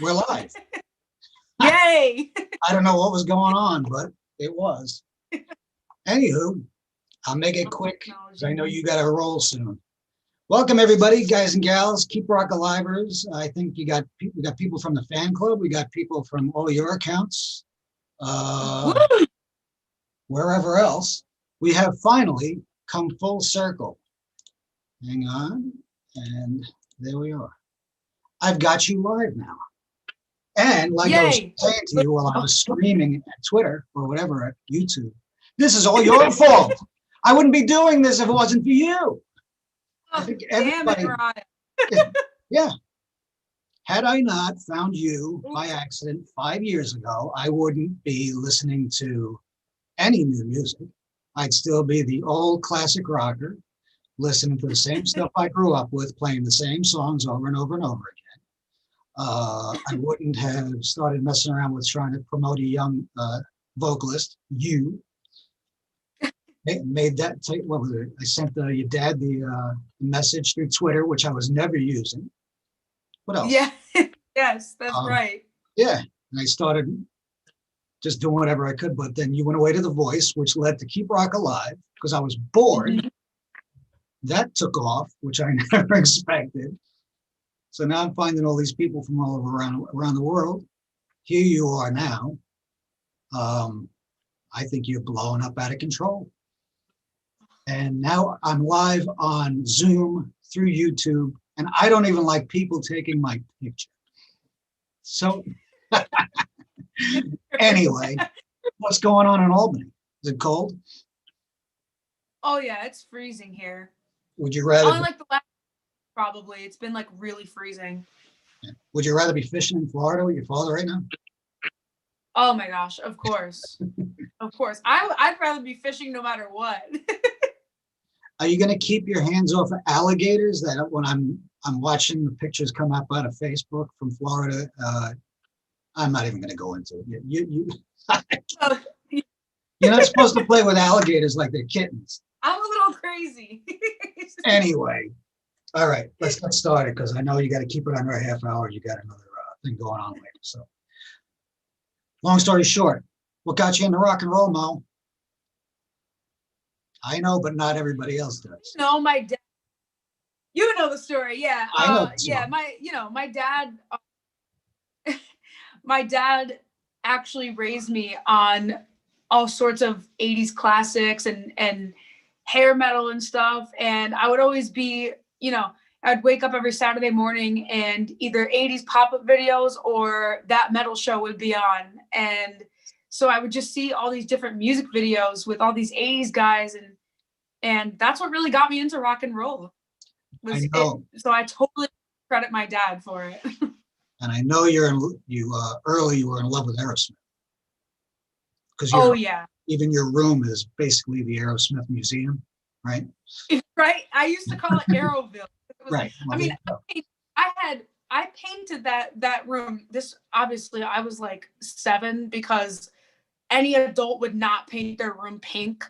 We're live. Yay! I don't know what was going on, but it was. Anywho, I'll make it quick because I know you got to roll soon. Welcome everybody, guys and gals, Keep Rock Alivers. I think we got people from the fan club. We got people from all your accounts, wherever else. We have finally come full circle. Hang on, and there we are. I've got you live now. And like I was saying to you while I was screaming at Twitter or whatever, at YouTube, this is all your fault. I wouldn't be doing this if it wasn't for you. I think everybody, damn it, yeah. Had I not found you by accident 5 years ago, I wouldn't be listening to any new music. I'd still be the old classic rocker, listening to the same stuff I grew up with, playing the same songs over and over and over again. I wouldn't have started messing around with trying to promote a young vocalist. You made that. What was it? I sent your dad the message through Twitter, which I was never using. What else? Yeah, yes, that's right. Yeah, and I started just doing whatever I could. But then you went away to The Voice, which led to Keep Rock Alive because I was bored. Mm-hmm. That took off, which I never expected. So now I'm finding all these people from all over around the world. Here you are now. I think you're blowing up out of control. And now I'm live on Zoom through YouTube, and I don't even like people taking my picture. So anyway, what's going on in Albany? Is it cold? Oh yeah, it's freezing here. Would you rather? Only like the last. Probably. It's been like really freezing. Would you rather be fishing in Florida with your father right now? Oh my gosh, of course. Of course. I'd rather be fishing no matter what. Are you going to keep your hands off of alligators? That when I'm watching the pictures come up out of Facebook from Florida, I'm not even going to go into it. You're not supposed to play with alligators like they're kittens. I'm a little crazy. Anyway. All right, let's get started because I know you got to keep it under a half hour. You got another thing going on later. So, long story short, what got you into rock and roll, Mo? I know, but not everybody else does. No, my dad. You know the story, yeah. I know. Yeah, my dad. My dad actually raised me on all sorts of '80s classics and hair metal and stuff, and I would always be. I'd wake up every Saturday morning and either 80s pop-up videos or that metal show would be on. And so I would just see all these different music videos with all these 80s guys. And that's what really got me into rock and roll. So I totally credit my dad for it. And I know early you were in love with Aerosmith. Oh, yeah. Even your room is basically the Aerosmith Museum, right? Right. I used to call it Aeroville. Right. Well, I mean, I painted that room. This obviously I was like 7 because any adult would not paint their room pink.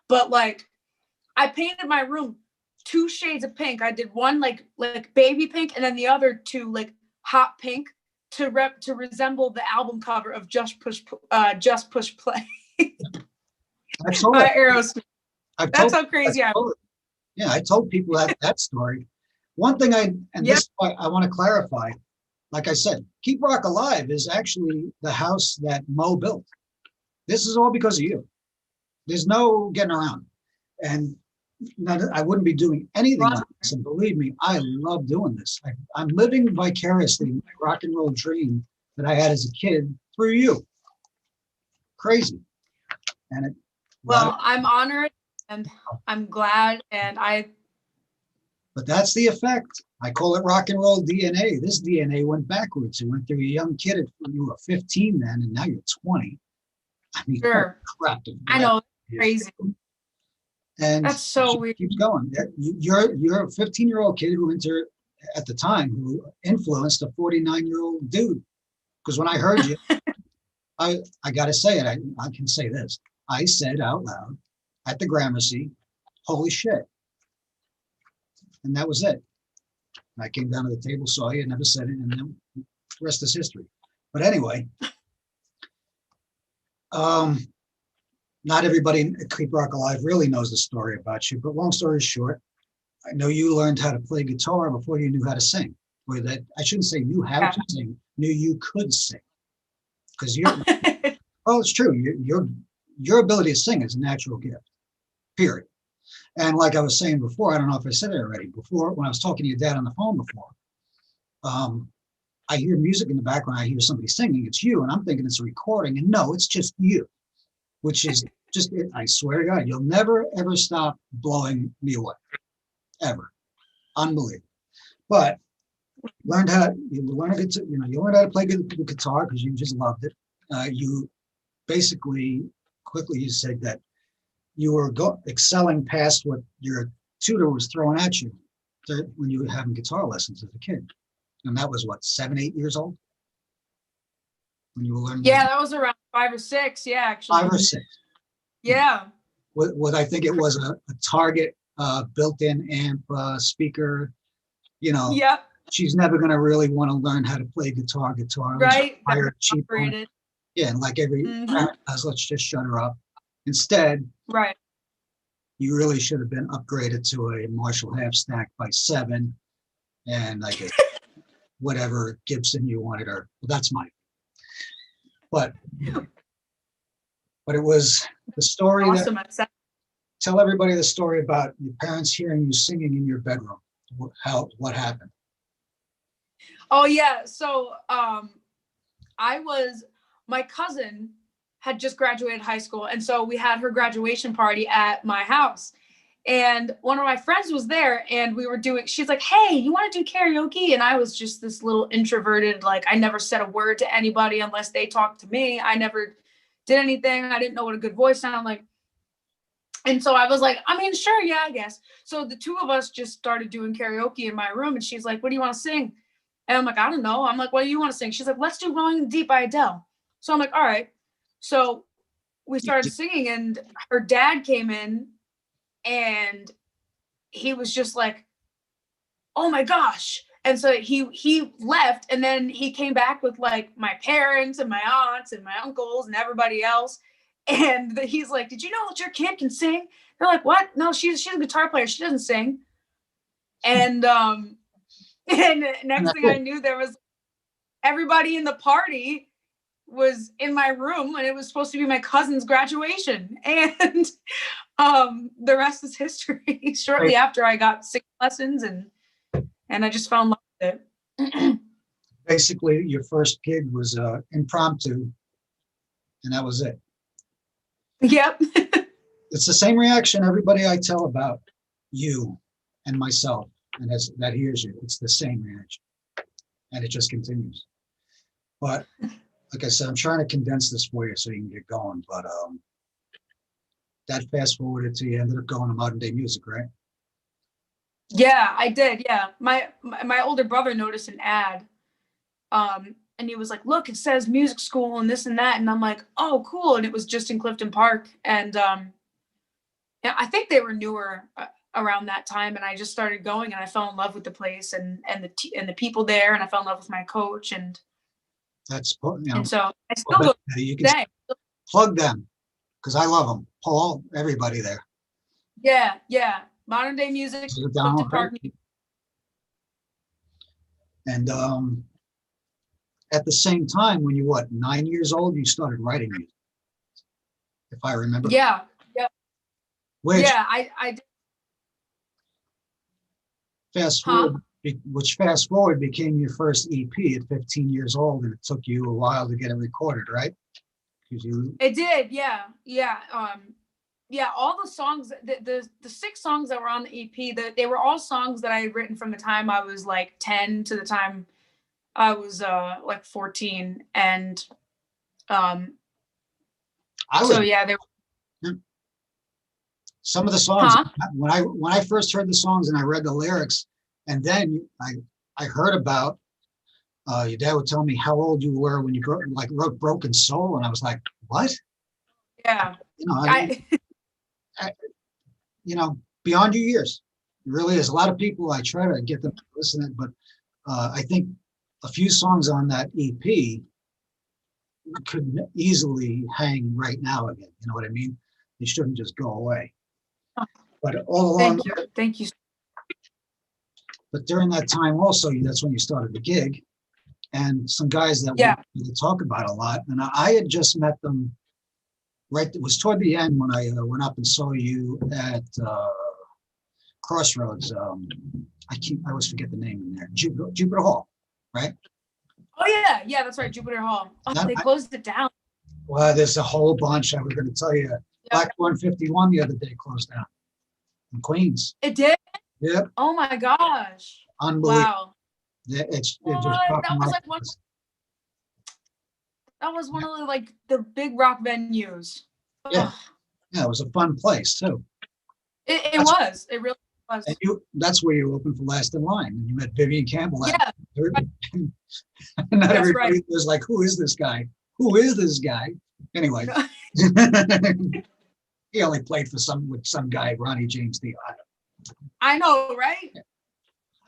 But like I painted my room 2 shades of pink. I did one like baby pink and then the other 2 like hot pink to resemble the album cover of Just Push Play. That's all. Aerosmith. That's how crazy I was. Yeah, I told people that story. One thing this I want to clarify, like I said, Keep Rock Alive is actually the house that Mo built. This is all because of you. There's no getting around. And I wouldn't be doing anything like this. And believe me, I love doing this. I'm living vicariously my rock and roll dream that I had as a kid through you. Crazy. And I'm honored and I'm glad But that's the effect. I call it rock and roll DNA. This DNA went backwards. It went through a young kid. You were 15 then, and now you're 20. I mean, sure. Crap. I know, crazy. And that's so weird. Keeps going. You're a 15-year-old kid who at the time who influenced a 49-year-old dude. Because when I heard you, I got to say it. I can say this. I said out loud at the Gramercy, "Holy shit." And that was it. I came down to the table, saw you, never said it, and then rest is history. But anyway, um, not everybody at Keep Rock Alive really knows the story about you, but long story short, I know you learned how to play guitar before you knew how to sing. Or that I shouldn't say knew how to sing, knew you could sing. Because you're, well, it's true. Your ability to sing is a natural gift, period. And like I was saying before, I don't know if I said it already before, when I was talking to your dad on the phone before, I hear music in the background, I hear somebody singing, it's you, and I'm thinking it's a recording, and no, it's just you, which is just, I swear to God, you'll never, ever stop blowing me away, ever. Unbelievable. But you learned how to play the guitar because you just loved it. You basically, quickly you said that you were excelling past what your tutor was throwing at you when you were having guitar lessons as a kid. And that was what, 7, 8 years old? When you were learning? Yeah, that was around 5 or 6. Yeah, actually. 5 or 6. Yeah. What I think it was a Target built-in amp speaker. You know, Yep. She's never going to really want to learn how to play guitar. Right. Hire a cheap one. Yeah, and like every parent does, let's just shut her up. Instead, right. You really should have been upgraded to a Marshall half stack by 7, and like a whatever Gibson you wanted, or well, that's mine. But it was the story awesome. that tell everybody the story about your parents hearing you singing in your bedroom. What happened? Oh yeah, so my cousin had just graduated high school, and so we had her graduation party at my house. And one of my friends was there, and she's like, hey, you want to do karaoke? And I was just this little introverted, like I never said a word to anybody unless they talked to me. I never did anything. I didn't know what a good voice sounded like. And so I was like, I mean, sure, yeah, I guess. So the two of us just started doing karaoke in my room, and she's like, what do you want to sing? And I'm like, I don't know. I'm like, what do you want to sing? She's like, let's do Rolling Deep by Adele. So I'm like, all right. So we started singing, and her dad came in, and he was just like, oh my gosh. And so he left, and then he came back with like my parents and my aunts and my uncles and everybody else. And he's like, did you know that your kid can sing? They're like, what? No, she's a guitar player. She doesn't sing. And next thing I knew, there was everybody in the party was in my room, and it was supposed to be my cousin's graduation. And the rest is history. Shortly after, I got 6 lessons, and I just fell in love with it. Basically, your first gig was impromptu, and that was it. Yep. It's the same reaction everybody I tell about you and myself, and that hears you. It's the same reaction, and it just continues. But like I said, I'm trying to condense this for you so you can get going. But that fast forwarded to you ended up going to modern day music, right? Yeah, I did. Yeah, my older brother noticed an ad, and he was like, "Look, it says music school and this and that," and I'm like, "Oh, cool!" And it was just in Clifton Park, and yeah, I think they were newer around that time, and I just started going, and I fell in love with the place and the people there, and I fell in love with my coach, and that's and so I still go you can plug them because I love them. Paul, everybody there. Yeah, modern day music, Clifton Park. And at the same time, when you 9 years old, you started writing music, if I remember. Yeah. Which, yeah, I did. Which fast forward became your first EP at 15 years old, and it took you a while to get it recorded, right? It did, yeah. Yeah, all the songs, the 6 songs that were on the EP, they were all songs that I had written from the time I was like 10 to the time I was like 14, and some of the songs when I first heard the songs and I read the lyrics, and then I heard about your dad would tell me how old you were when you wrote Broken Soul, and I was like, what? Yeah. Beyond your years. It really is. A lot of people, I try to get them to listen to it, but I think a few songs on that EP could easily hang right now again. You know what I mean? They shouldn't just go away. But all along, Thank you. but during that time also, that's when you started the gig, and some guys that we talk about a lot. And I had just met them right. It was toward the end when I went up and saw you at Crossroads. I always forget the name in there. Jupiter Hall, right? Oh yeah, that's right, Jupiter Hall. Oh, they closed it down. Well, there's a whole bunch. I was going to tell you, Blackthorn 51 the other day closed down in Queens. It did? Yep. Oh my gosh. Unbelievable. Wow. It just that was one of the big rock venues. Yeah. Yeah, it was a fun place too. It was. It really was. And that's where you opened for Last in Line. And you met Vivian Campbell. Yeah. Not everybody was like, who is this guy? Who is this guy? Anyway. He only played for with some guy, Ronnie James Dio. I know, right?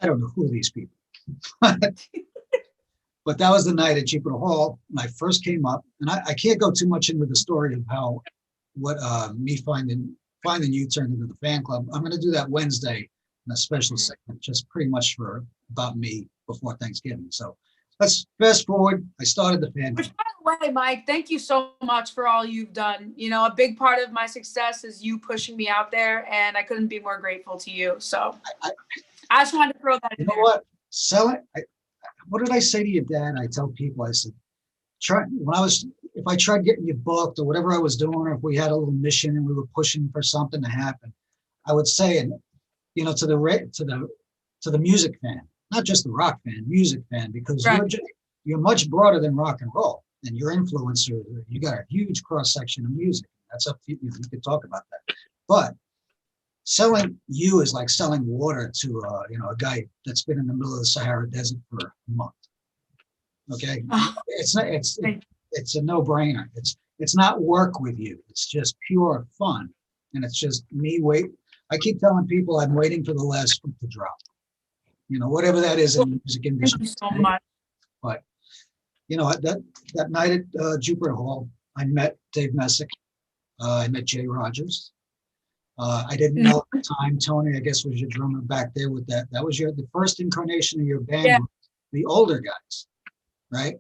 I don't know who these people. But that was the night at Jupiter Hall when I first came up, and I can't go too much into the story of what me finding you turned into the fan club. I'm going to do that Wednesday in a special segment, just pretty much about me before Thanksgiving. So let's fast forward. I started the fan club. Which, by the way, Mike, thank you so much for all you've done. You know, a big part of my success is you pushing me out there, and I couldn't be more grateful to you. So I just wanted to throw that in there. You know what? What did I say to your dad? I tell people, I said, if I tried getting you booked or whatever I was doing, or if we had a little mission and we were pushing for something to happen, I would say, and to the music fan, not just the rock fan, music fan, because you're much broader than rock and roll, and your influencer, you got a huge cross section of music. That's up to you. You could talk about that, but selling you is like selling water to a guy that's been in the middle of the Sahara Desert for a month. Okay, it's a no-brainer. It's not work with you. It's just pure fun, and it's just me I keep telling people I'm waiting for the last foot to drop. Whatever that is in the music industry. Thank you so much. But that night at Jupiter Hall, I met Dave Messick. I met Jay Rogers. I didn't know at the time, Tony, I guess, was your drummer back there with that. That was the first incarnation of your band, the older guys, right?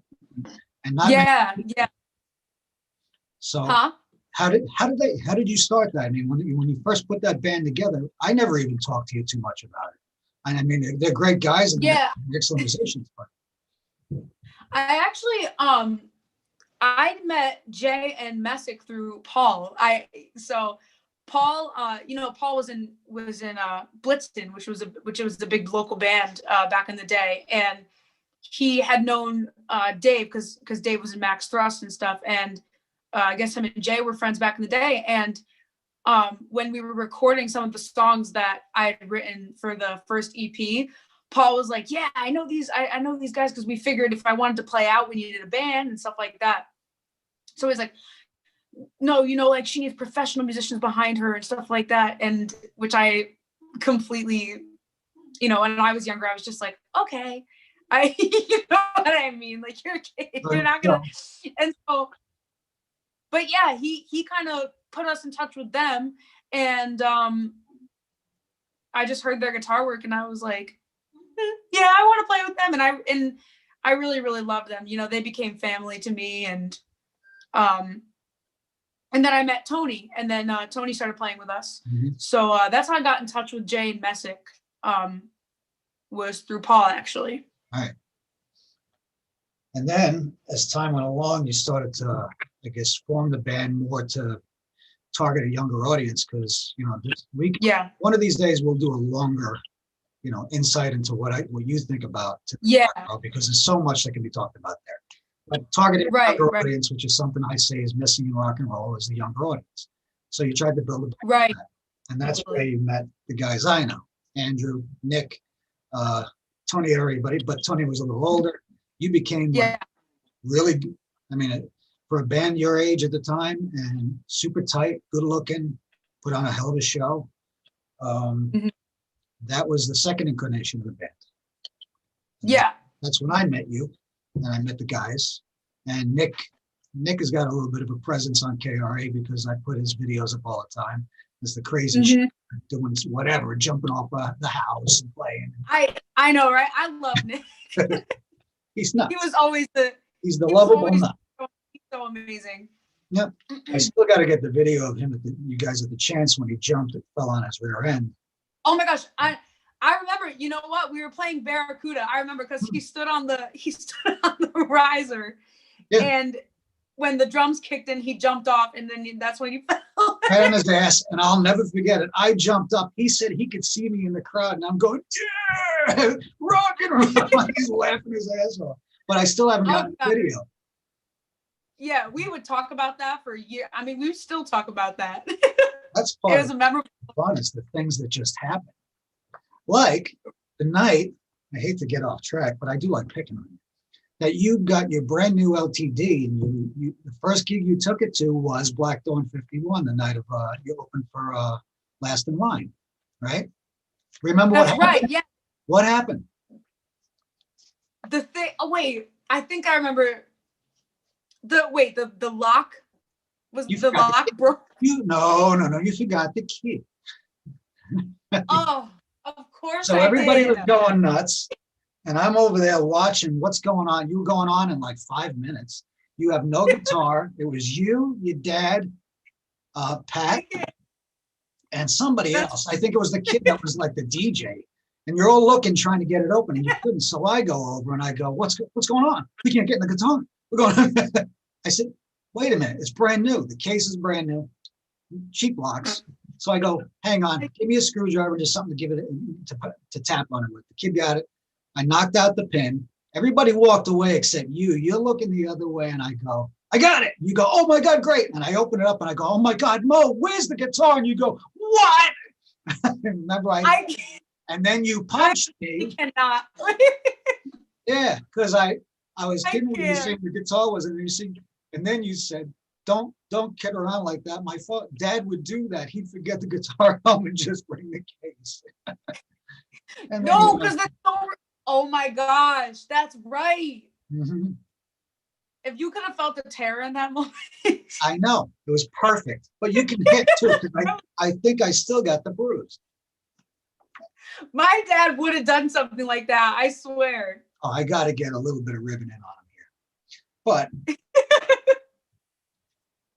And not yeah. So how did you start that? I mean, when you first put that band together, I never even talked to you too much about it. And I mean, they're great guys and excellent musicians. But I actually I met Jay and Messick through Paul. Paul, Paul was in Blitzton, which was the big local band back in the day, and he had known Dave because Dave was in Max Thrust and stuff, and I guess him and Jay were friends back in the day. And when we were recording some of the songs that I had written for the first EP, Paul was like, "Yeah, I know these guys because we figured if I wanted to play out, we needed a band and stuff like that." So he's like, "No, she needs professional musicians behind her and stuff like that." And which I completely, and I was younger, I was just like, okay, you know what I mean? Like, you're a kid, you're not gonna. And so, but yeah, he kind of put us in touch with them, and I just heard their guitar work, and I was like, yeah, I want to play with them, and I really, really loved them. They became family to me, and then I met Tony, and then Tony started playing with us. Mm-hmm. So that's how I got in touch with Jay and Messick, was through Paul, actually. All right. And then as time went along, you started to, I guess, form the band more to target a younger audience because, this week, one of these days we'll do a longer, insight into what you think about. Because there's so much that can be talked about there. But targeting a younger audience, which is something I say is missing in rock and roll, is the younger audience. So you tried to build a band. Right. And that's where you met the guys I know, Andrew, Nick, Tony, everybody, but Tony was a little older. You became really, I mean, for a band your age at the time and super tight, good looking, put on a hell of a show. That was the second incarnation of the band. Yeah. That's when I met you, and I met the guys. And Nick has got a little bit of a presence on KRA because I put his videos up all the time. It's the crazy shit, doing whatever, jumping off the house and playing. I know, right? I love Nick. He's nuts. He was always He's the lovable nut. He's so amazing. Yep. I still got to get the video of him you guys at the chance when he jumped, it fell on his rear end. Oh my gosh. I remember, you know what? We were playing Barracuda. I remember because he stood on the riser. Yeah. And when the drums kicked in, he jumped off, and then that's when he fell. Right on his ass, and I'll never forget it. I jumped up. He said he could see me in the crowd, and I'm going, yeah, rock and roll. He's laughing his ass off. But I still haven't gotten the video. Yeah, we would talk about that for a year. I mean, we still talk about that. That's part it was a memorable fun. It's the things that just happen. Like the night, I hate to get off track, but I do like picking on you. That you got your brand new LTD, and you the first gig you took it to was Black Dawn 51, the night of you opened for Last in Line, right? Remember what happened? Right, yeah. What happened? The thing. Oh wait, I think I remember. The lock was the lock broke. No, you forgot the key. Oh, of course. So everybody was going nuts. And I'm over there watching what's going on. You were going on in like 5 minutes. You have no guitar. It was you, your dad, Pat, and somebody else. I think it was the kid that was like the DJ. And you're all looking, trying to get it open, and you couldn't. So I go over and I go, what's going on? We can't get in the guitar. We're going. I said, wait a minute. It's brand new. The case is brand new. Cheap locks. So I go, hang on. Give me a screwdriver, just something to give it to tap on it with. The kid got it. I knocked out the pin. Everybody walked away except you. You're looking the other way, and I go, I got it. You go, oh my God, great. And I open it up and I go, oh my God, Mo, where's the guitar? And you go, what? Remember, and then you punched me. You cannot. Yeah, because I was kidding when you said the guitar wasn't missing. And then you said, don't kid around like that. My dad would do that. He'd forget the guitar home and just bring the case. No, because that's so. Oh my gosh, that's right. Mm-hmm. If you could have felt the terror in that moment. I know, it was perfect. But you can hit too. I think I still got the bruise. My dad would have done something like that, I swear. Oh, I got to get a little bit of ribbon in on him here. But,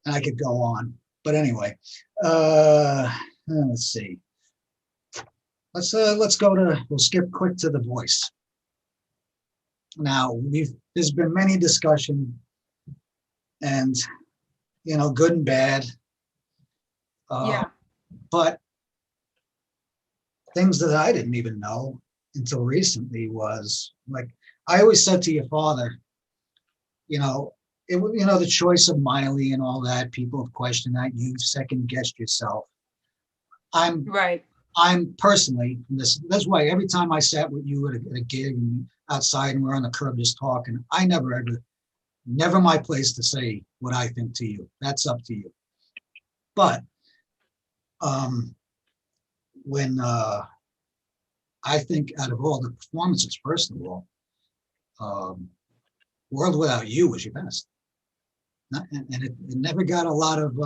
and I could go on. But anyway, let's see. Let's go to, we'll skip quick to The Voice. Now, there's been many discussion, and, good and bad. Yeah. But things that I didn't even know until recently was, like, I always said to your father, the choice of Miley and all that, people have questioned that. You've second guessed yourself. I'm personally, this way, every time I sat with you at a gig and outside and we're on the curb just talking, I never my place to say what I think to you. That's up to you. But when I think out of all the performances, first of all, World Without You was your best. And it never got a lot of,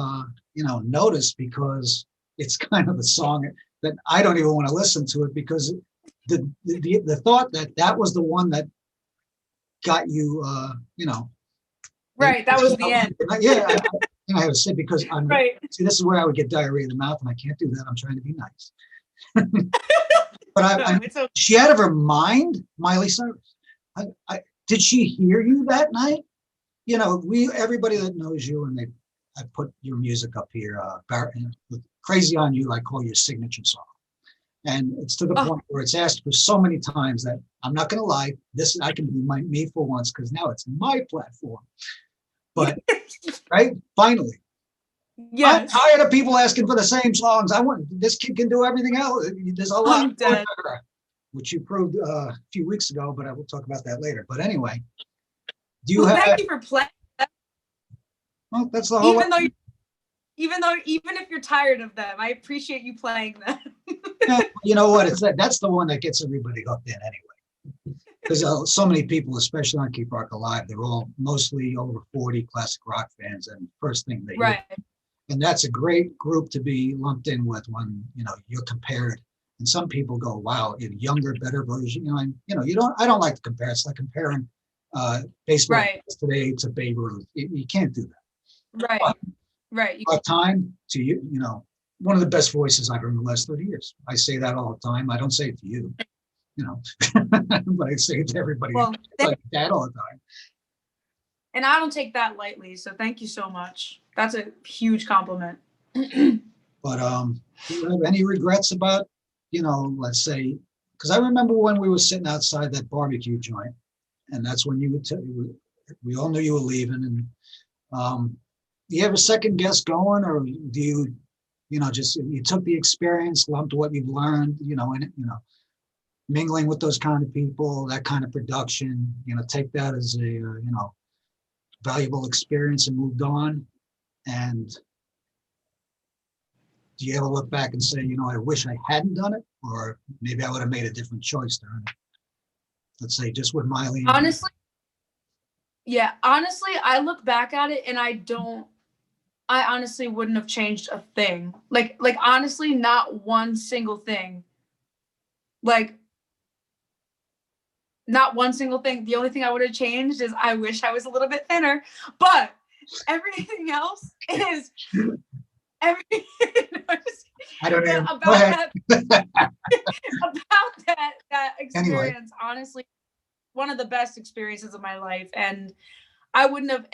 notice because it's kind of a song that I don't even want to listen to it because the thought that was the one that got you, Right, that was the end. Yeah, I have to say because see, this is where I would get diarrhea in the mouth, and I can't do that. I'm trying to be nice. But she out of her mind, Miley Cyrus. Did she hear you that night? Everybody that knows you, and I put your music up here. Crazy on You, I call your signature song, and it's to the point where it's asked for so many times that I'm not going to lie. I can be me for once because now it's my platform. But right, finally. Yes. I'm tired of people asking for the same songs. This kid can do everything else. There's a lot more, which you proved a few weeks ago, but I will talk about that later. But anyway, thank you for playing. Well, that's the whole. Even if you're tired of them, I appreciate you playing them. You know what? That's the one that gets everybody hooked in anyway. Because so many people, especially on Keep Rock Alive, they're all mostly over 40 classic rock fans, and first thing they hear. Right. And that's a great group to be lumped in with when you're compared. And some people go, "Wow, a younger, better version." You don't. I don't like to compare. It's like comparing baseball Right. today to Babe Ruth. You can't do that. Right. But Right. our time to one of the best voices I've heard in the last 30 years. I say that all the time. I don't say it to you, but I say it to everybody like that all the time. And I don't take that lightly. So thank you so much. That's a huge compliment. But do you have any regrets about, let's say, because I remember when we were sitting outside that barbecue joint, and that's when we all knew you were leaving. And do you have a second guess going, or do you, just you took the experience, lumped what you've learned, in it, mingling with those kind of people, that kind of production, take that as a, valuable experience and moved on? And do you ever look back and say, I wish I hadn't done it, or maybe I would have made a different choice during it? Let's say just with Miley. Honestly, I look back at it and I honestly wouldn't have changed a thing. Like honestly, not one single thing. Like, not one single thing. The only thing I would have changed is I wish I was a little bit thinner, but everything else is everything. I don't know about that experience. Anyway. Honestly, one of the best experiences of my life. And I wouldn't have,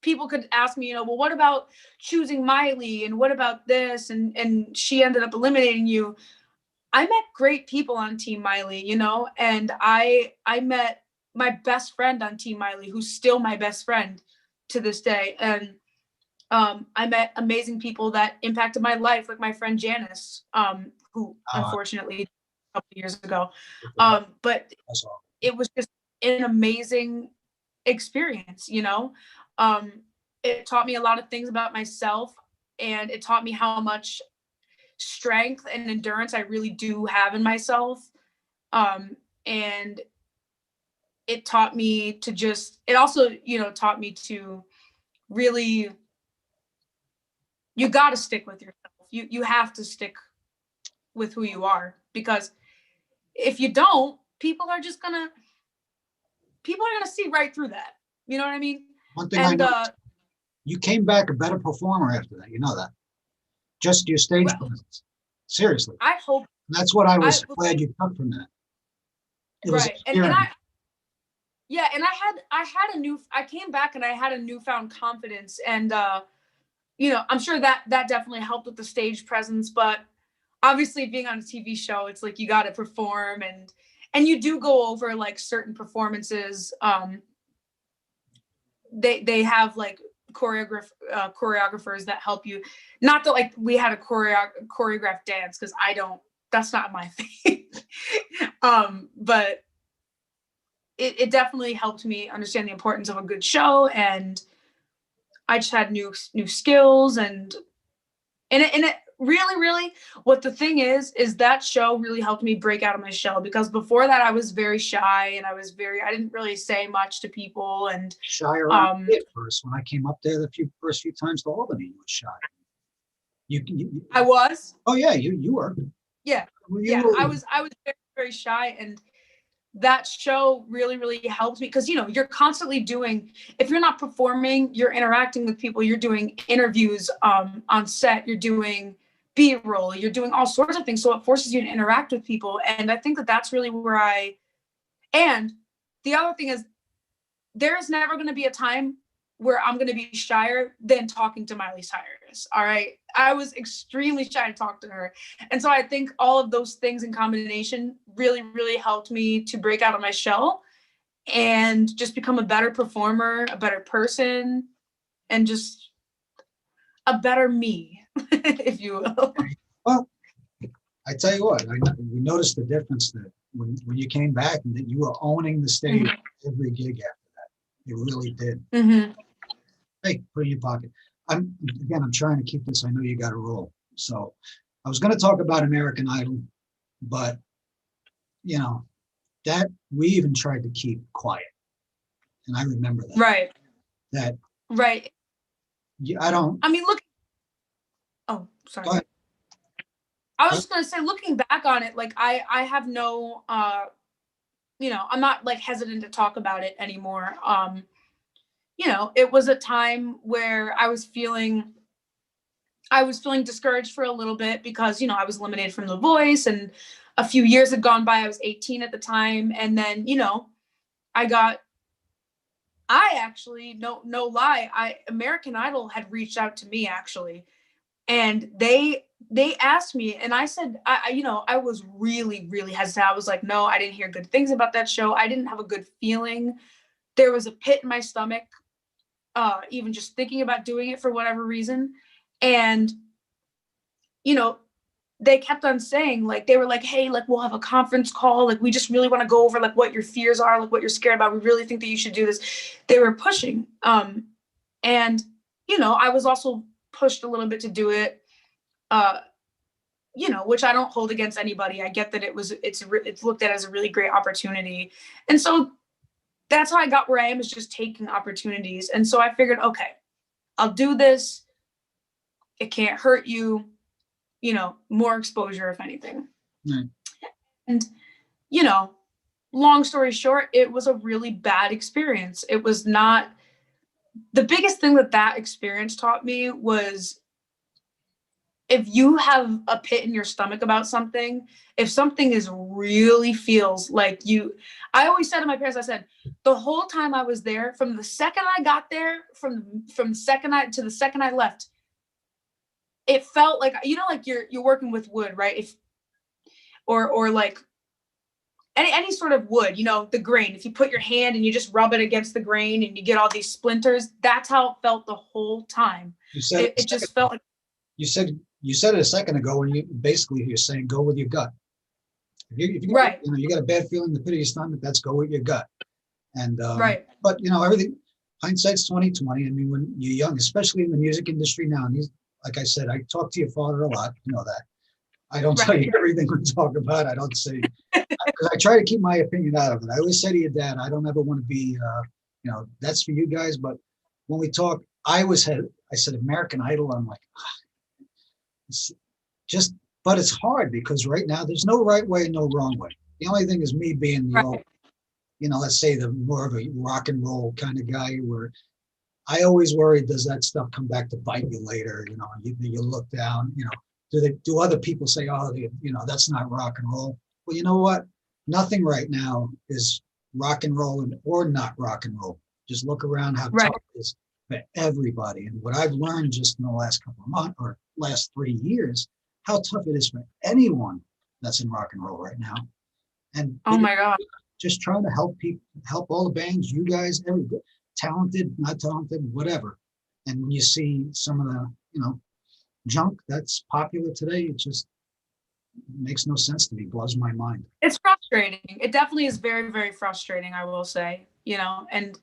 people could ask me, well, what about choosing Miley? And what about this? And she ended up eliminating you. I met great people on Team Miley, and I met my best friend on Team Miley, who's still my best friend to this day. And I met amazing people that impacted my life, like my friend Janice, who unfortunately a couple years ago. But it was just an amazing experience, It taught me a lot of things about myself, and it taught me how much strength and endurance I really do have in myself. And it taught me to it also, taught me to really, you got to stick with yourself. You have to stick with who you are, because if you don't, people are gonna see right through that. You know what I mean? One thing I know, you came back a better performer after that. You know that. Just your stage presence. Seriously. I hope. That's what I was glad you took from that. It was right. And I came back and I had a newfound confidence, and I'm sure that definitely helped with the stage presence. But obviously, being on a TV show, it's like you got to perform, and you do go over like certain performances. They have like choreographers that help you. Not that like we had a choreographed dance, because that's not my thing. But it definitely helped me understand the importance of a good show, and I just had new skills, and it really, what the thing is that show really helped me break out of my shell, because before that I was very shy, and I didn't really say much to people, and shy around at first. When I came up there the first few times to Albany, you were shy. I was. Oh yeah, you were. Yeah, I was very, very shy, and that show really helped me, because you're constantly doing, if you're not performing, you're interacting with people, you're doing interviews on set, you're doing B-roll, you're doing all sorts of things, so it forces you to interact with people. And I think that that's really where and the other thing is, there's never going to be a time where I'm going to be shyer than talking to Miley Cyrus. All right. I was extremely shy to talk to her. And so I think all of those things in combination really helped me to break out of my shell and just become a better performer, a better person, and just a better me, if you will. Well, I tell you what, we noticed the difference that when you came back, and that you were owning the stage every gig after that. You really did. Mm-hmm. Hey, put it in your pocket. I'm trying to keep this. I know you got to roll. So I was going to talk about American Idol, but that we even tried to keep quiet. And I remember that. Right. That Right. I don't. I mean, look. Oh, sorry. Go ahead. I was just gonna say, looking back on it, like I have no, I'm not like hesitant to talk about it anymore. It was a time where I was feeling discouraged for a little bit because, I was eliminated from The Voice, and a few years had gone by. I was 18 at the time. And then, I actually, no lie, American Idol had reached out to me actually. And they asked me, and I said, I was really, really hesitant. I was like, no, I didn't hear good things about that show. I didn't have a good feeling. There was a pit in my stomach, even just thinking about doing it for whatever reason. And, they kept on saying, like, they were like, hey, like, we'll have a conference call. Like, we just really want to go over like what your fears are, like what you're scared about. We really think that you should do this. They were pushing. And, I was also pushed a little bit to do it. Which I don't hold against anybody. I get that it's looked at as a really great opportunity. And so that's how I got where I am, is just taking opportunities. And so I figured, okay, I'll do this. It can't hurt you, more exposure, if anything. Mm. And, long story short, it was a really bad experience. It was not, the biggest thing that experience taught me was, if you have a pit in your stomach about something, if something really feels like I always said to my parents, I said, the whole time I was there, from the second I got there, from the second to the second I left, it felt like, like you're working with wood, right? Or like any sort of wood, the grain, if you put your hand and you just rub it against the grain and you get all these splinters, that's how it felt the whole time. It just felt like, you said it a second ago when you're saying go with your gut. If you right. You got a bad feeling in the pit of your stomach, that's go with your gut. And right. But everything, hindsight's 2020. I mean, when you're young, especially in the music industry now, and like I said, I talk to your father a lot. You know that. I don't tell you everything we talk about. I don't say, because I try to keep my opinion out of it. I always say to your dad, I don't ever want to be, that's for you guys. But when we talk, I said American Idol. I'm like, it's just, but it's hard because right now there's no right way and no wrong way. The only thing is me being the old, let's say the more of a rock and roll kind of guy, where I always worry, does that stuff come back to bite you later? You look down, do other people say, oh, that's not rock and roll? Well, you know what? Nothing right now is rock and roll or not rock and roll. Just look around how tough it is for everybody. And what I've learned just in the last couple of months or last 3 years, how tough it is for anyone that's in rock and roll right now. And oh my God, just trying to help people, help all the bands, you guys, everybody, talented, not talented, whatever. And when you see some of the, junk that's popular today, it just makes no sense to me, blows my mind. It's frustrating. It definitely is very, very frustrating, I will say, and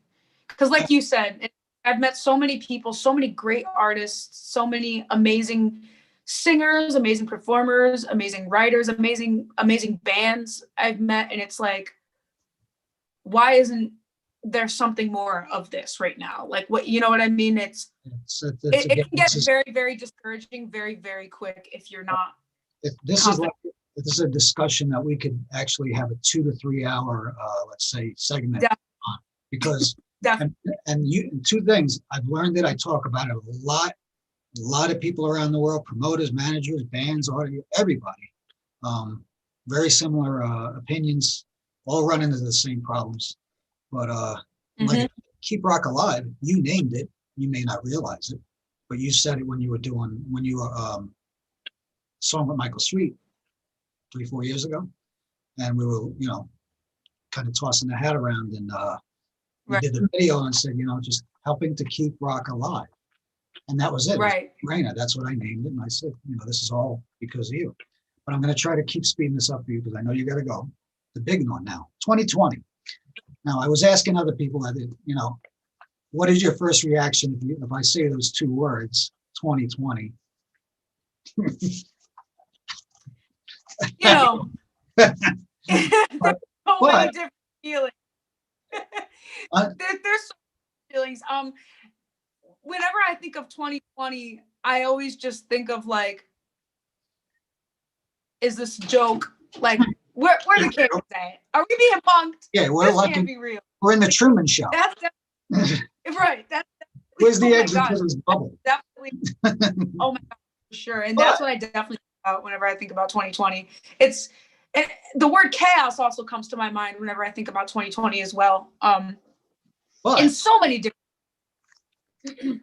because like you said, I've met so many people, so many great artists, so many amazing singers, amazing performers, amazing writers, amazing bands I've met. And it's like, why isn't there something more of this right now? Like, what, you know what I mean? It can get very, very discouraging very, very quick if you're not. This is a discussion that we could actually have a 2 to 3 hour, let's say, segment on, because and two things I've learned that I talk about it a lot of people around the world, promoters, managers, bands, audio, everybody, very similar opinions, all run into the same problems. But like Keep Rock Alive, you named it. You may not realize it, but you said it when you were song with Michael Sweet 3-4 years ago, and we were kind of tossing the hat around, and we did the video and said just helping to keep rock alive, and that was it. Right, Raina, that's what I named it, and I said this is all because of you. But I'm going to try to keep speeding this up for you because I know you got to go. The big one now, 2020. Now, I was asking other people, what is your first reaction if I say those 2 words, 2020? but so many But different feelings. uh, There's so many feelings. Whenever I think of 2020, I always just think of like, is this a joke? Like, where the kids at? Are we being punked? yeah, This can't be real. we're in the Truman Show. That's right. That's Where's the oh my exit gosh, to this bubble? definitely. Oh my god, for sure. And But that's what I definitely think about whenever I think about 2020. It's and the word chaos also comes to my mind whenever I think about 2020 as well. In but so many different.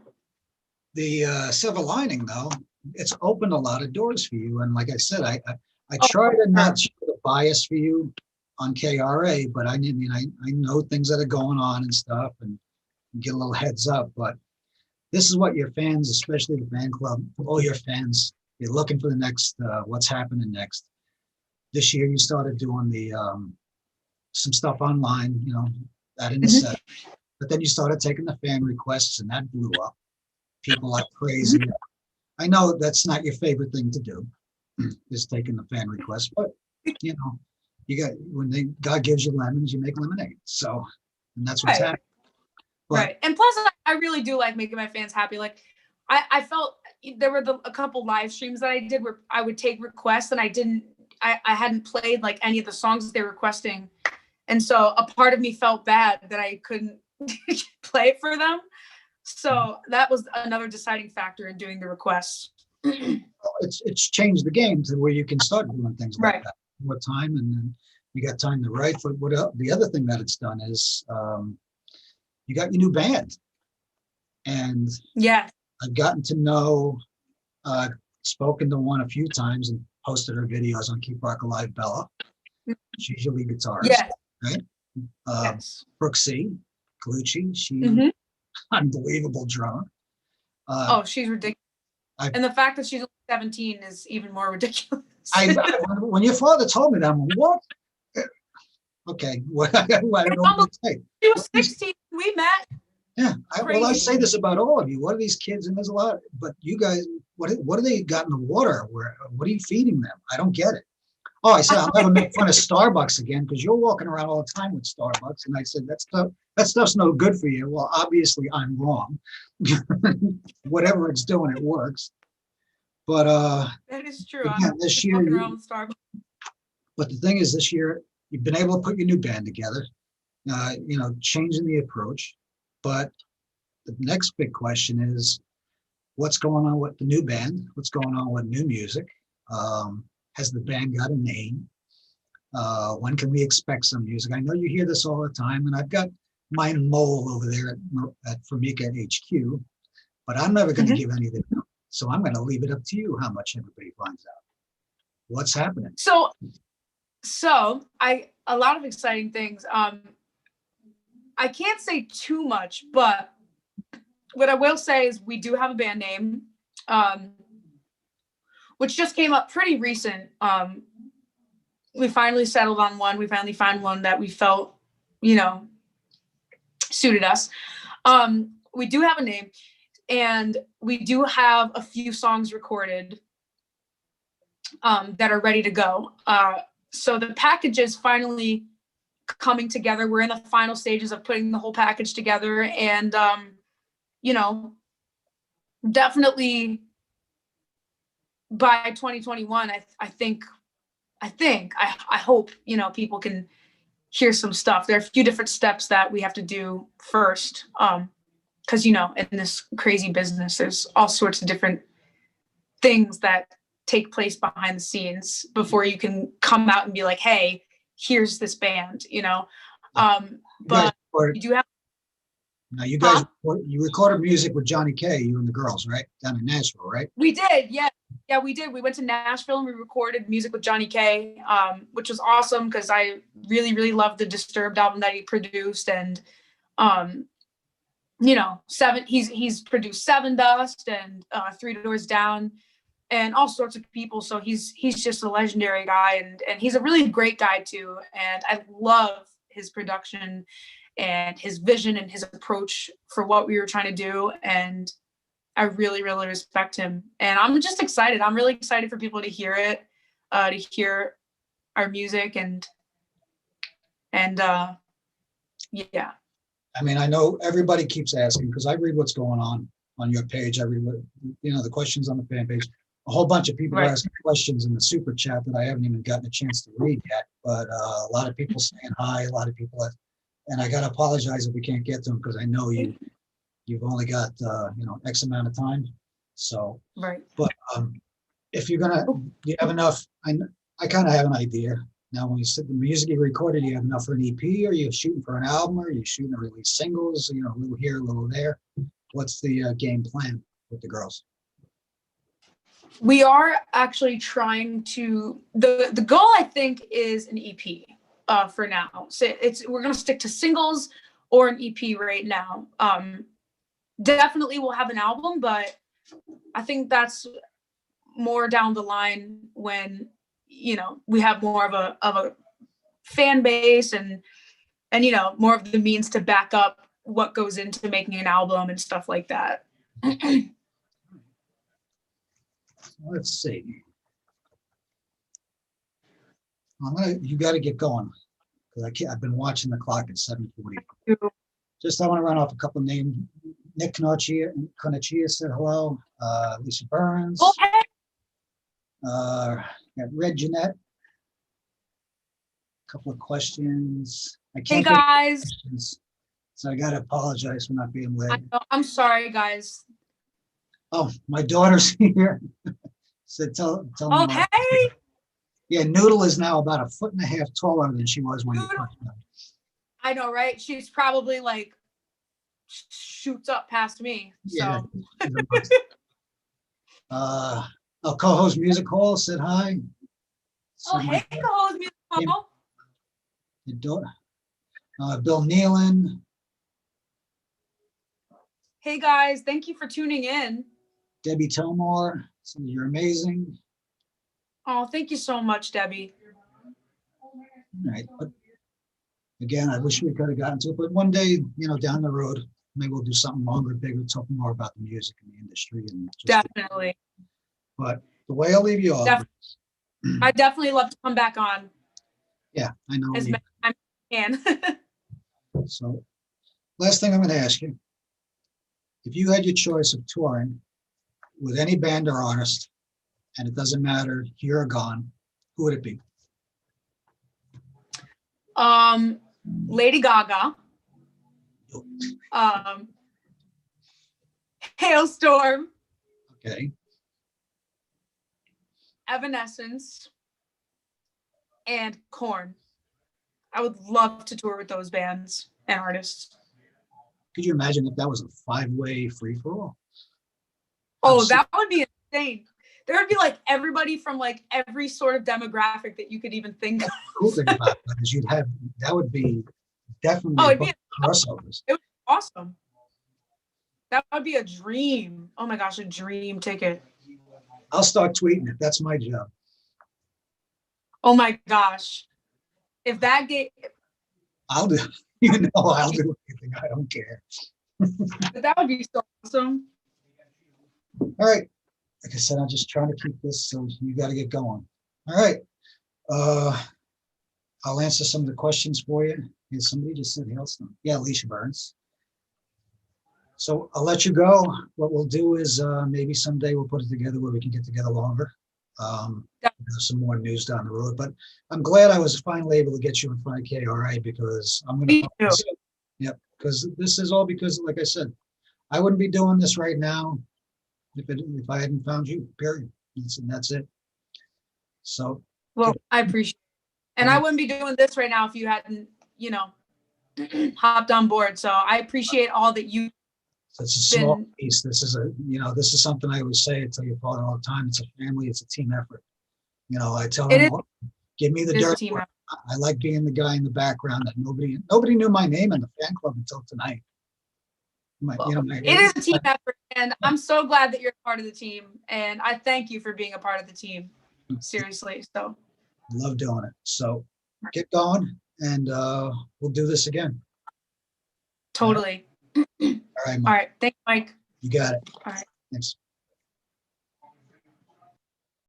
the silver lining, though, it's opened a lot of doors for you. And like I said, I Oh, try to sure. not show the bias for you on KRA, but I mean, I know things that are going on and stuff and get a little heads up. But this is what your fans, especially the fan club, all your fans, you're looking for the next, what's happening next. This year, you started doing the some stuff online, you know, that in the set. But then you started taking the fan requests, and that blew up. People like crazy. I know that's not your favorite thing to do, is taking the fan requests, but you know, you got God gives you lemons, you make lemonade. So, and that's what's Right. happening. But, Right. And plus, I really do like making my fans happy. Like, I felt there were a couple live streams that I did where I would take requests and I hadn't played like any of the songs that they're requesting. And so a part of me felt bad that I couldn't play it for them. So that was another deciding factor in doing the requests. it's changed the game to where you can start doing things like Right. that. What time, and then you got time to write. But the other thing that it's done is you got your new band, and Yeah. I've gotten to know, spoken to one a few times and posted her videos on Keep Rock Alive Bella. She's your lead guitarist, Yes. right? Yes. Brooksy Colucci, she's unbelievable drummer. Oh, she's ridiculous. And the fact that she's only 17 is even more ridiculous. When your father told me that, I'm like, what? Okay, what? I don't know what to say. She was 16. We met. Yeah, I say this about all of you. What are these kids? And there's a lot, but you guys, what do they got in the water? What are you feeding them? I don't get it. Oh, I said I'll never make fun of Starbucks again because you're walking around all the time with Starbucks, and I said that stuff's no good for you. Well, obviously I'm wrong. Whatever it's doing, it works. But that is true. again, this year, but the thing is, this year you've been able to put your new band together. You know, changing the approach. But the next big question is, what's going on with the new band? What's going on with new music? Has the band got a name? When can we expect some music? I know you hear this all the time, and I've got my mole over there at Formica HQ, but I'm never going to give anything up. So I'm going to leave it up to you how much everybody finds out. What's happening? So a lot of exciting things. I can't say too much, but what I will say is we do have a band name, which just came up pretty recent. We finally settled on one. We finally found one that we felt, you know, suited us. We do have a name, and we do have a few songs recorded that are ready to go. So the package is finally coming together. We're in the final stages of putting the whole package together, and you know, definitely by 2021, I hope, you know, people can hear some stuff. There are a few different steps that we have to do first, because you know, in this crazy business, there's all sorts of different things that take place behind the scenes before you can come out and be like, hey, here's this band, you know. But you do have. Now you guys, you recorded music with Johnny K, you and the girls, right? Down in Nashville, right? We did, yeah. Yeah, we did. We went to Nashville and we recorded music with Johnny K, which was awesome because I really, really loved the Disturbed album that he produced. And, you know, he's produced Seven Dust and Three Doors Down and all sorts of people. So he's just a legendary guy, and he's a really great guy too. And I love his production and his vision and his approach for what we were trying to do. And I really, really respect him. And I'm just excited. I'm really excited for people to hear it, to hear our music. And And yeah. I mean, I know everybody keeps asking because I read what's going on your page. I read what, the questions on the fan page. A whole bunch of people are asking questions in the super chat that I haven't even gotten a chance to read yet. But a lot of people saying hi, a lot of people, and I got to apologize if we can't get to them because I know you've only got X amount of time. So, but if you're gonna, you have enough. I kind of have an idea. Now, when you said the music you recorded, you have enough for an EP? Or are you shooting for an album? Or are you shooting to release singles? A little here, a little there. What's the game plan with the girls? We are actually trying to. The goal, I think, is an EP for now. So we're gonna stick to singles or an EP right now. Definitely, we'll have an album, but I think that's more down the line when we have more of a fan base and more of the means to back up what goes into making an album and stuff like that. Let's see. You got to get going because I've been watching the clock at 7:40. Just I want to run off a couple of names. Nick Conachia said hello. Lisa Burns. Okay. Got Red Jeanette. A couple of questions. Hey guys. So I got to apologize for not being late. I'm sorry, guys. Oh, my daughter's here. Said tell me. Hey. Yeah, Noodle is now about 1.5 feet taller than she was when you first met. I know, right? She's probably like shoots up past me. So. Yeah. Co-host Music Hall said hi. Hey, co-host Music Hall. Bill Nealon. Hey guys, thank you for tuning in. Debbie Tomar, you're amazing. Oh, thank you so much, Debbie. All right, but again, I wish we could have gotten to it, but one day, down the road, maybe we'll do something longer, bigger, talking more about the music and the industry. And definitely. But the way I'll leave you off. I definitely love to come back on. Yeah, I know. As many times as I can. So, last thing I'm going to ask you. If you had your choice of touring with any band or artist, and it doesn't matter, here or gone, who would it be? Lady Gaga. Hailstorm. Okay. Evanescence. And Korn. I would love to tour with those bands and artists. Could you imagine if that was a 5-way free-for-all? Oh, that would be insane. There would be like everybody from like every sort of demographic that you could even think of. The cool thing about that is that would be definitely crossovers. It would be awesome. That would be a dream. Oh my gosh, a dream ticket. I'll start tweeting it. That's my job. Oh my gosh. If that I'll do I'll do anything. I don't care. That would be so awesome. All right. Like I said, I'm just trying to keep this, so you got to get going. All right. I'll answer some of the questions for you. Yeah, somebody just said Hailstone. Yeah, Alicia Burns. So I'll let you go. What we'll do is maybe someday we'll put it together where we can get together longer. There's some more news down the road, but I'm glad I was finally able to get you in front of KRA because I'm going to. Yep, because this is all because, like I said, I wouldn't be doing this right now if I hadn't found you. Period. That's it. So. Well, I appreciate it. And I wouldn't be doing this right now if you hadn't, hopped on board. So I appreciate all that you. So it's a small piece. This is this is something I always say. I tell your father all the time. It's a family. It's a team effort. I tell him, give me the dirt. I like being the guy in the background that nobody knew my name in the fan club until tonight. It is a team effort, and I'm so glad that you're part of the team. And I thank you for being a part of the team. Seriously, so. I love doing it. So get going, and we'll do this again. Totally. All right, Mike. All right. Thanks, Mike. You got it. All right. Thanks.